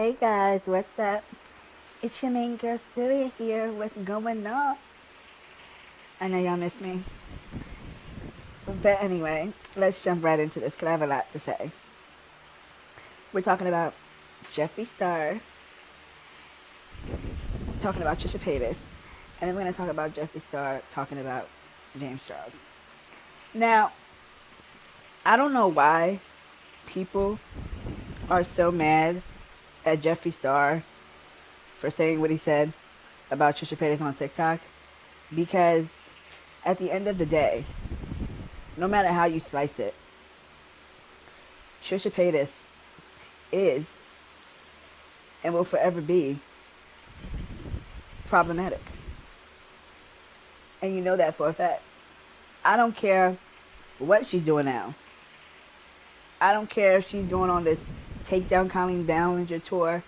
Hey guys, what's up? It's your main girl Celia here with Going On. I know y'all miss me. But anyway, let's jump right into this because I have a lot to say. We're talking about Jeffree Star, talking about Trisha Paytas, and then we're going to talk about Jeffree Star talking about James Charles. Now, I don't know why people are so mad at Jeffree Star for saying what he said about Trisha Paytas on TikTok, because at the end of the day, no matter how you slice it, Trisha Paytas is and will forever be problematic. And you know that for a fact. I don't care what she's doing now. I don't care if she's going on this Takedown Colleen Ballinger tour,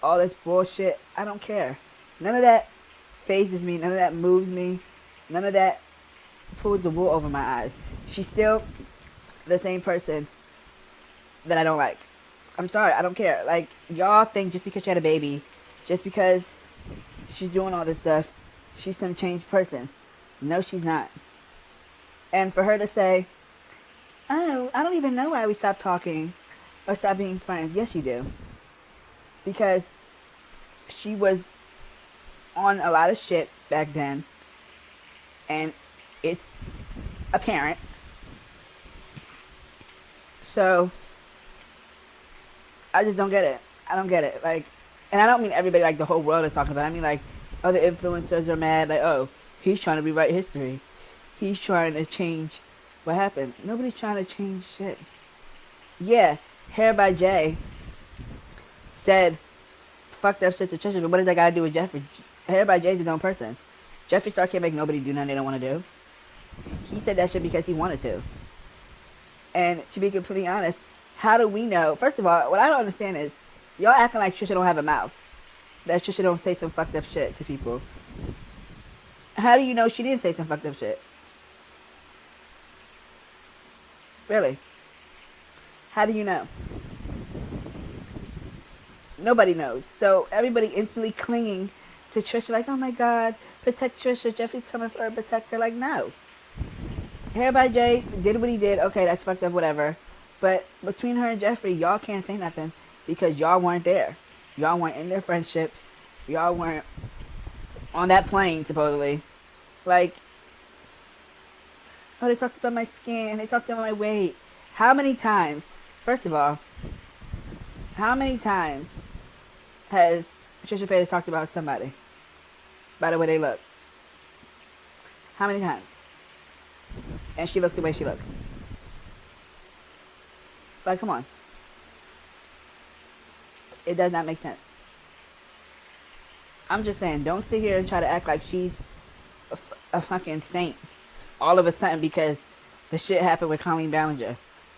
all this bullshit. I don't care. None of that phases me. None of that moves me. None of that pulls the wool over my eyes. She's still the same person that I don't like. I'm sorry, I don't care. Like, y'all think just because she had a baby, just because she's doing all this stuff, she's some changed person. No, she's not. And for her to say, oh, I don't even know why we stopped talking or stopped being friends. Yes, you do. Because she was on a lot of shit back then. And it's apparent. So, I just don't get it. I don't get it. Like, and I don't mean everybody, like the whole world is talking about it. I mean, like, other influencers are mad. Like, oh, he's trying to rewrite history. He's trying to change what happened. Nobody's trying to change shit. Yeah, Hair by Jay said fucked up shit to Trisha, but what does that got to do with Jeffree? Hair by Jay's his own person. Jeffree Star can't make nobody do nothing they don't want to do. He said that shit because he wanted to. And to be completely honest, how do we know? First of all, what I don't understand is y'all acting like Trisha don't have a mouth. That Trisha don't say some fucked up shit to people. How do you know she didn't say some fucked up shit? Really? How do you know? Nobody knows. So everybody instantly clinging to Trisha like, oh my God, protect Trisha. Jeffree's coming for her, protect her. Like, no. Hair by Jay did what he did. Okay, that's fucked up, whatever. But between her and Jeffree, y'all can't say nothing because y'all weren't there. Y'all weren't in their friendship. Y'all weren't on that plane, supposedly. Like, oh, they talked about my skin. They talked about my weight. How many times, first of all, how many times has Trisha Paytas talked about somebody by the way they look? How many times? And she looks the way she looks. Like, come on. It does not make sense. I'm just saying, don't sit here and try to act like she's a fucking saint all of a sudden because the shit happened with Colleen Ballinger.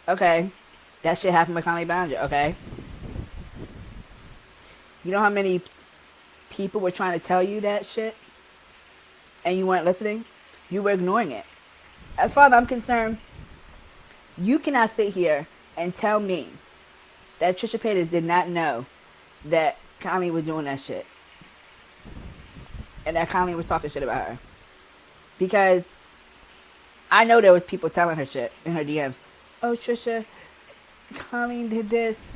Okay. That shit happened with Colleen Ballinger, okay? You know how many people were trying to tell you that shit? And you weren't listening? You were ignoring it. As far as I'm concerned, you cannot sit here and tell me that Trisha Paytas did not know that Colleen was doing that shit. And that Colleen was talking shit about her. Because I know there was people telling her shit in her DMs. Oh, Trisha, Colleen did this.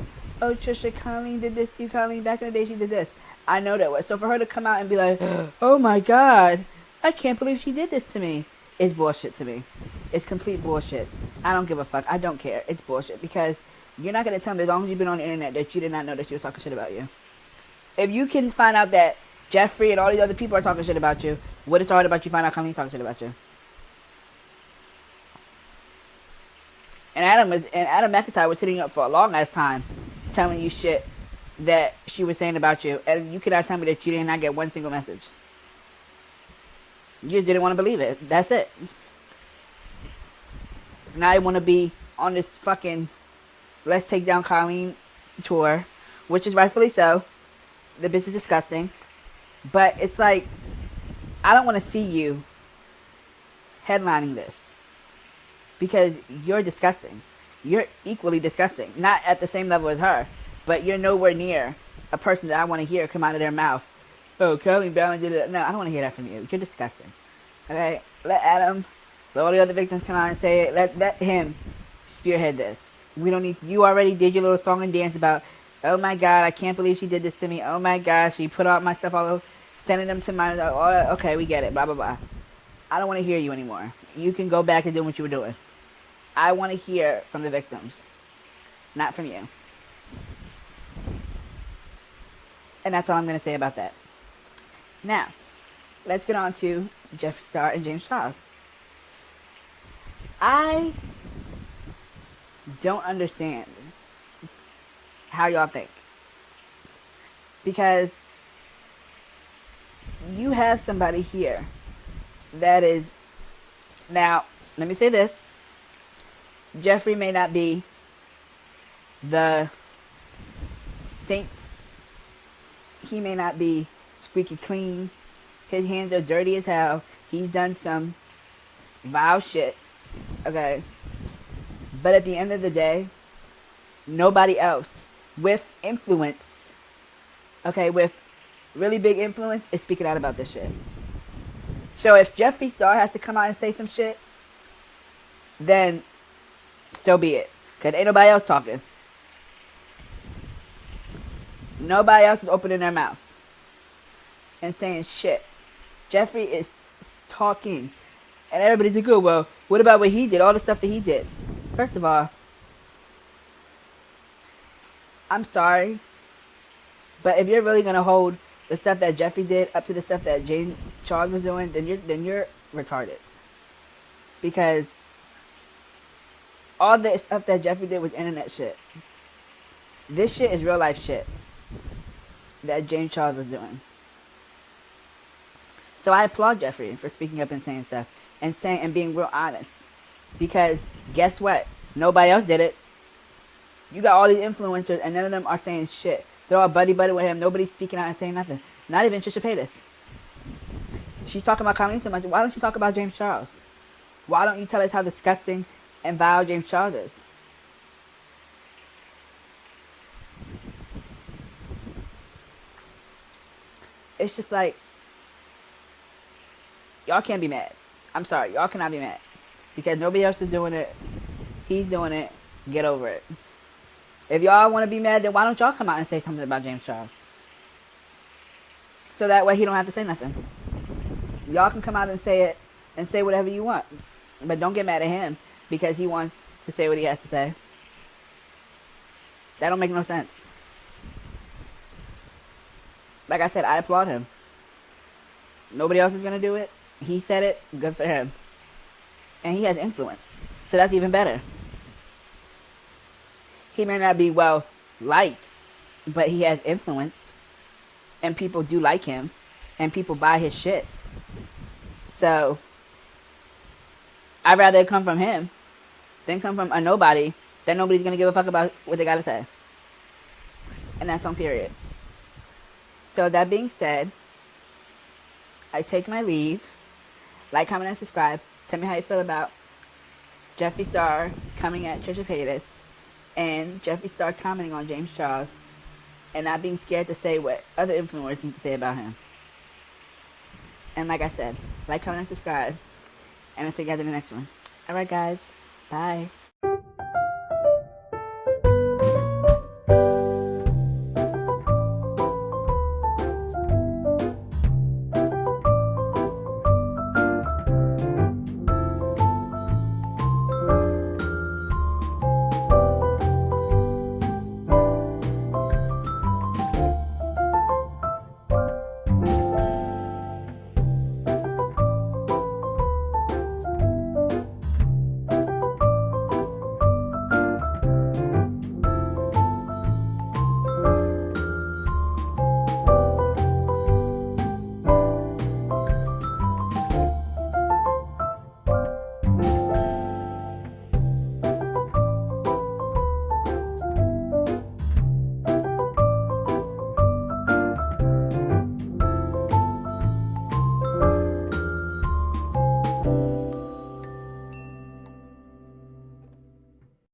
Oh, Trisha, Colleen did this to you, Colleen. Back in the day, she did this. I know there was. So for her to come out and be like, oh my God, I can't believe she did this to me. It's bullshit to me. It's complete bullshit. I don't give a fuck. I don't care. It's bullshit. Because you're not going to tell me as long as you've been on the internet that you did not know that she was talking shit about you. If you can find out that Jeffree and all these other people are talking shit about you, what is so hard about you find out Colleen's talking shit about you? And Adam McIntyre was sitting up for a long ass time telling you shit that she was saying about you. And you cannot tell me that you did not get one single message. You just didn't want to believe it. That's it. Now you want to be on this fucking Let's Take Down Colleen tour, which is rightfully so. The bitch is disgusting. But it's like, I don't want to see you headlining this. Because you're disgusting. You're equally disgusting. Not at the same level as her. But you're nowhere near a person that I want to hear come out of their mouth. Oh, Colleen Ballinger did it. No, I don't want to hear that from you. You're disgusting. Okay? Let Adam, let all the other victims come out and say it. Let him spearhead this. We don't need, you already did your little song and dance about, oh my God, I can't believe she did this to me. Oh my God, she put all my stuff all over, sending them to my, okay, we get it, blah, blah, blah. I don't want to hear you anymore. You can go back and do what you were doing. I want to hear from the victims, not from you. And that's all I'm going to say about that. Now, let's get on to Jeffree Star and James Charles. I don't understand how y'all think. Because you have somebody here that is, now, let me say this. Jeffree may not be the saint. He may not be squeaky clean. His hands are dirty as hell. He's done some vile shit. Okay. But at the end of the day, nobody else with influence, okay, with really big influence, is speaking out about this shit. So if Jeffree Star has to come out and say some shit, then so be it. Because ain't nobody else talking. Nobody else is opening their mouth and saying shit. Jeffree is talking. And everybody's like, oh, well, what about what he did? All the stuff that he did. First of all, I'm sorry. But if you're really going to hold the stuff that Jeffree did up to the stuff that James Charles was doing, then you're retarded. Because all the stuff that Jeffree did was internet shit. This shit is real life shit that James Charles was doing. So I applaud Jeffree for speaking up and saying stuff and being real honest. Because guess what? Nobody else did it. You got all these influencers and none of them are saying shit. They're all buddy with him. Nobody's speaking out and saying nothing. Not even Trisha Paytas. She's talking about Colleen so much. Why don't you talk about James Charles? Why don't you tell us how disgusting and vile James Charles is? It's just like, y'all can't be mad. I'm sorry, y'all cannot be mad. Because nobody else is doing it. He's doing it. Get over it. If y'all want to be mad, then why don't y'all come out and say something about James Charles? So that way he don't have to say nothing. Y'all can come out and say it and say whatever you want. But don't get mad at him because he wants to say what he has to say. That don't make no sense. Like I said, I applaud him. Nobody else is going to do it. He said it. Good for him. And he has influence. So that's even better. He may not be well liked, but he has influence. And people do like him. And people buy his shit. So I'd rather it come from him than come from a nobody that nobody's going to give a fuck about what they got to say. And that's on period. So that being said, I take my leave. Like, comment, and subscribe. Tell me how you feel about Jeffree Star coming at Trisha Paytas and Jeffree Star commenting on James Charles and not being scared to say what other influencers need to say about him. And like I said, like, comment, and subscribe. And I'll see you guys in the next one. Alright, guys. Bye.